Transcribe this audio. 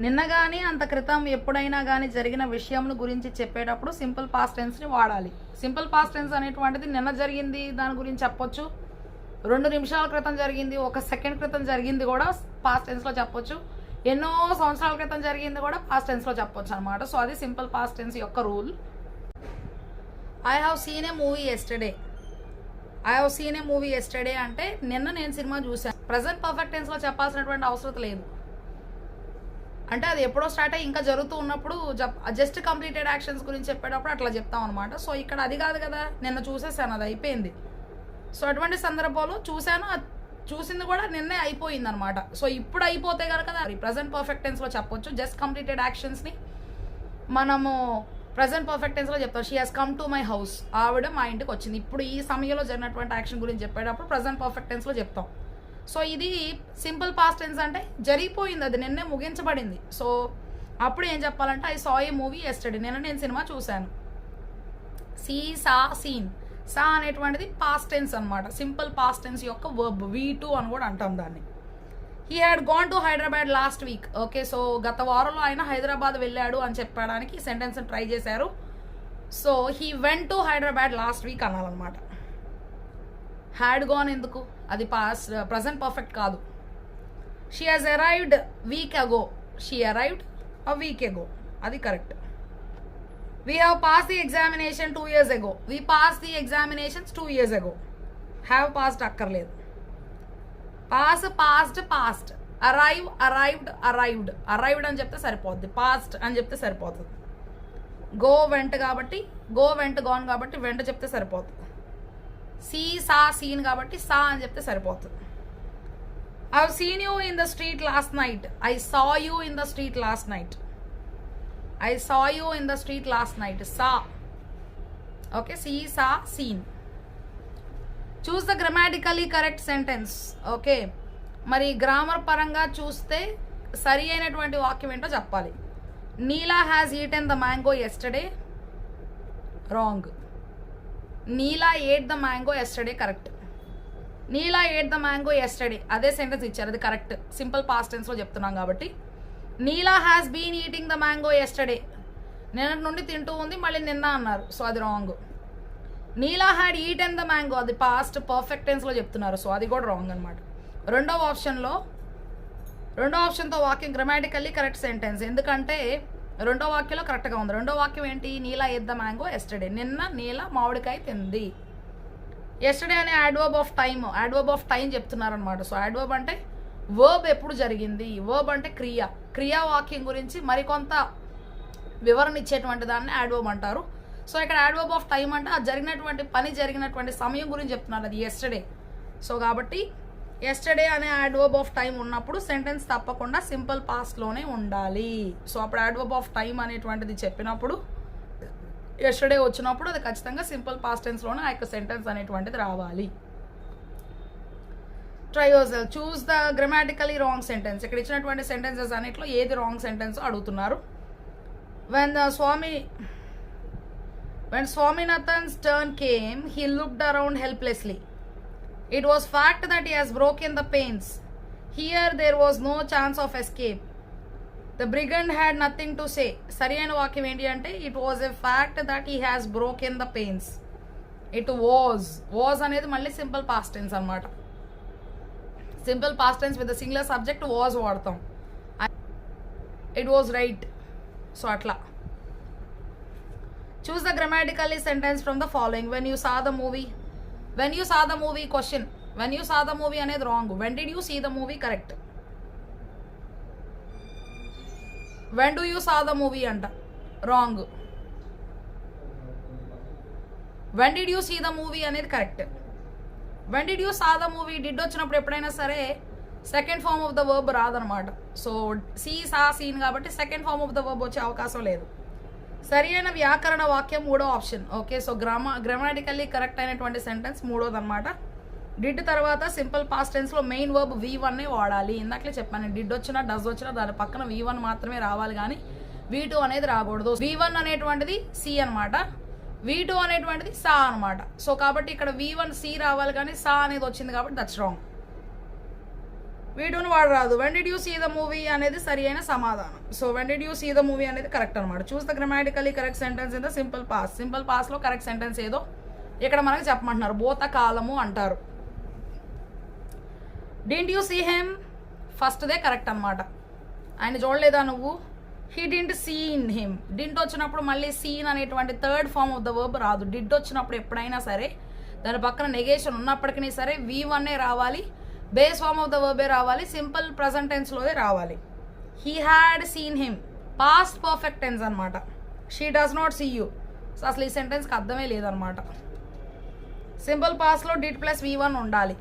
నిన్న కానీ అంత క్రితం ఎప్పుడైనా కానీ జరిగిన విషయం గురించి చెప్పేటప్పుడు సింపుల్ పాస్ట్ టెన్స్ని వాడాలి. సింపుల్ పాస్ట్ టెన్స్ అనేటువంటిది నిన్న జరిగింది దాని గురించి చెప్పొచ్చు, 2 నిమిషాల క్రితం జరిగింది, 1 సెకండ్ క్రితం జరిగింది కూడా పాస్ట్ టెన్స్లో చెప్పొచ్చు, ఎన్నో సంవత్సరాల క్రితం జరిగింది కూడా పాస్ట్ టెన్స్లో చెప్పొచ్చు అనమాట. సో అది సింపుల్ పాస్ట్ టెన్స్ యొక్క rule. I have seen a movie yesterday. I have seen a movie yesterday అంటే నిన్న నేను సినిమా చూశాను. ప్రజెంట్ పర్ఫెక్ట్ టెన్స్లో చెప్పాల్సినటువంటి అవసరం లేదు. అంటే అది ఎప్పుడో స్టార్ట్ అయ్యి ఇంకా జరుగుతూ ఉన్నప్పుడు జస్ట్ కంప్లీటెడ్ యాక్షన్స్ గురించి చెప్పేటప్పుడు అట్లా చెప్తాం అనమాట. సో ఇక్కడ అది కాదు కదా, నిన్న చూసేసాను, అది అయిపోయింది. సో అటువంటి సందర్భంలో చూసింది కూడా నిన్నే అయిపోయింది అనమాట. సో ఇప్పుడు అయిపోతే కనుక ప్రజెంట్ పర్ఫెక్ట్ టెన్స్లో చెప్పొచ్చు. జస్ట్ కంప్లీటెడ్ యాక్షన్స్ని మనము ప్రజెంట్ పర్ఫెక్ట్ టెన్స్లో చెప్తాం. She has come to my house, ఆవిడ మా ఇంటికి వచ్చింది. ఇప్పుడు ఈ సమయంలో జరిగినటువంటి యాక్షన్ గురించి చెప్పేటప్పుడు ప్రజెంట్ పర్ఫెక్ట్ టెన్స్లో చెప్తాం. సో ఇది సింపుల్ పాస్ట్ టెన్స్ అంటే జరిగిపోయింది, అది నిన్నే ముగించబడింది. సో అప్పుడు ఏం చెప్పాలంటే I saw a movie yesterday, నిన్న నేను సినిమా చూశాను. సీ సా సీన్, సా అనేటువంటిది పాస్ట్ టెన్స్ అనమాట. సింపుల్ పాస్ట్ టెన్స్ యొక్క వర్బ్, V2 అని కూడా అంటాం దాన్ని. He had gone to Hyderabad last week. Okay, so గత వారంలో ఆయన హైదరాబాద్ వెళ్ళాడు అని చెప్పడానికి ఈ సెంటెన్స్ ట్రై చేశారు. So he went to Hyderabad last week అనాలన్నమాట. హ్యాడ్ గాన్ ఎందుకు, అది పాస్ట్ ప్రజెంట్ పర్ఫెక్ట్ కాదు. She has arrived week ago, she arrived a week ago, అది correct. We have pass the examination 2 years ago. We pass the examinations 2 years ago. Have past అక్కర్లేదు. Pass past past, arrive arrived arrived, arrived అని చెప్తే సరిపోద్ది, past అని చెప్తే సరిపోతుంది. Go went కాబట్టి go went gone కాబట్టి వెంట చెప్తే సరిపోతుంది. సీ సా సీన్ కాబట్టి సా అని చెప్తే సరిపోతుంది. I have seen you in the street last night. I saw you in the street last night. I saw you in the street last night, saw. Okay, see saw seen. Choose the grammatically correct sentence. Okay, మరి grammar పరంగా చూస్తే సరి అయినటువంటి వాక్యం ఏంటో చెప్పాలి. Neela has eaten the mango yesterday, wrong. Neela ate the mango yesterday correct. Neela ate the mango yesterday అదే sentence ఇచ్చారు, అది కరెక్ట్. సింపుల్ పాస్ట్ టెన్స్లో చెప్తున్నాం కాబట్టి. Neela has been eating the mango yesterday, నిన్నటి నుండి తింటూ ఉంది, మళ్ళీ నిన్న అన్నారు, సో అది wrong. Neela had eaten the mango, అది పాస్ట్ పర్ఫెక్ట్ టెన్స్లో చెప్తున్నారు, సో అది కూడా రాంగ్ అనమాట. రెండో ఆప్షన్తో వాక్యం గ్రామాటికల్లీ కరెక్ట్ సెంటెన్స్, ఎందుకంటే రెండో వాక్యంలో కరెక్ట్గా ఉంది. రెండో వాక్యం ఏంటి, నీలా ఎట్ ద మ్యాంగో ఎస్టర్డే, నిన్న నీల మామిడికాయ తింది. ఎస్టర్డే అనే adverb of time, adverb of time చెప్తున్నారు అనమాట. సో యాడ్వర్బ్ అంటే వర్బ్ ఎప్పుడు జరిగింది, వర్బ్ అంటే క్రియావాక్యం గురించి మరికొంత వివరణ ఇచ్చేటువంటి దాన్ని యాడ్వర్బ్ అంటారు. సో ఇక్కడ యాడ్వర్బ్ ఆఫ్ టైం అంటే ఆ జరిగినటువంటి సమయం గురించి చెప్తున్నారు, అది ఎస్టర్డే. సో కాబట్టి ఎస్టర్డే అనే యాడ్వర్బ్ ఆఫ్ టైం ఉన్నప్పుడు సెంటెన్స్ తప్పకుండా సింపుల్ పాస్ట్లోనే ఉండాలి. సో అప్పుడు యాడ్వర్బ్ ఆఫ్ టైం అనేటువంటిది చెప్పినప్పుడు ఎస్టర్డే వచ్చినప్పుడు అది ఖచ్చితంగా సింపుల్ పాస్ట్ టెన్స్లోనే ఆ యొక్క సెంటెన్స్ అనేటువంటిది రావాలి. Try yourself, choose the గ్రామాటికలీ wrong sentence. ఇక్కడ ఇచ్చినటువంటి సెంటెన్సెస్ అన్నిట్లో ఏది రాంగ్ సెంటెన్స్ అడుగుతున్నారు. When Swaminathan's turn came, he looked around helplessly. It was fact that he has broken the panes. Here there was no chance of escape. The brigand had nothing to say. సరి అయిన వాక్యం ఏంటి అంటే it was a fact that he has broken the panes. It was అనేది మళ్ళీ simple past tense అనమాట. Simple past tense with singular subject was వాడతాం. It was right. So అట్లా. Choose the grammatically sentence from the following. When you saw the movie question. When you saw the movie అనేది wrong. When did you see the movie correct. When do you saw the movie అంట wrong. When did you see the movie అనేది correct. When did you saw the movie did వచ్చినప్పుడు ఎప్పుడైనా సరే second form of the verb రాదనమాట. So see saw seen కాబట్టి second form of the verb వచ్చే అవకాశం లేదు. సరి అయిన వ్యాకరణ వాక్యం మూడో option. Okay, so grammatically correct అయినటువంటి సెంటెన్స్ మూడోది అనమాట. డిడ్ తర్వాత సింపుల్ పాస్ట్ టెన్స్లో మెయిన్ వర్బ్ V1 వాడాలి. ఇందాకలే చెప్పాను, డిడ్ వచ్చినా డస్ వచ్చినా దాని పక్కన V1 మాత్రమే రావాలి, కానీ V2 అనేది రాకూడదు. V1 అనేటువంటిది సి అనమాట, V2 అనేటువంటిది సా అనమాట. సో కాబట్టి ఇక్కడ V1 సి రావాలి, కానీ సా అనేది వచ్చింది కాబట్టి దట్స్ రాంగ్. వీడుని వాడు రాదు. When did you see the movie అనేది సరి అయిన సమాధానం. So when did you see the movie అనేది కరెక్ట్ అనమాట. Choose the grammatically correct sentence in the simple past. Simple పాస్ట్లో కరెక్ట్ సెంటెన్స్ ఏదో ఇక్కడ మనకి చెప్పమంటున్నారు. భూతకాలము అంటారు. డింట్ యూ సీ హెమ్ ఫస్ట్దే కరెక్ట్ అనమాట. ఆయన చూడలేదా నువ్వు? He didn't seen him. Didn't వచ్చినప్పుడు మళ్ళీ సీన్ అనేటువంటి third form of the verb రాదు. డిడ్ వచ్చినప్పుడు ఎప్పుడైనా సరే దాని పక్కన నెగేషన్ ఉన్నప్పటికీ సరే V1 రావాలి, బేస్ ఫామ్ ఆఫ్ ద వర్బే రావాలి, సింపుల్ ప్రజెంట్ టెన్స్లోదే రావాలి. He had seen him past perfect tense అనమాట. She does not see you. So అసలు ఈ సెంటెన్స్కి అర్థమే లేదనమాట. సింపుల్ పాస్ట్లో డిడ్ ప్లస్ V1 ఉండాలి.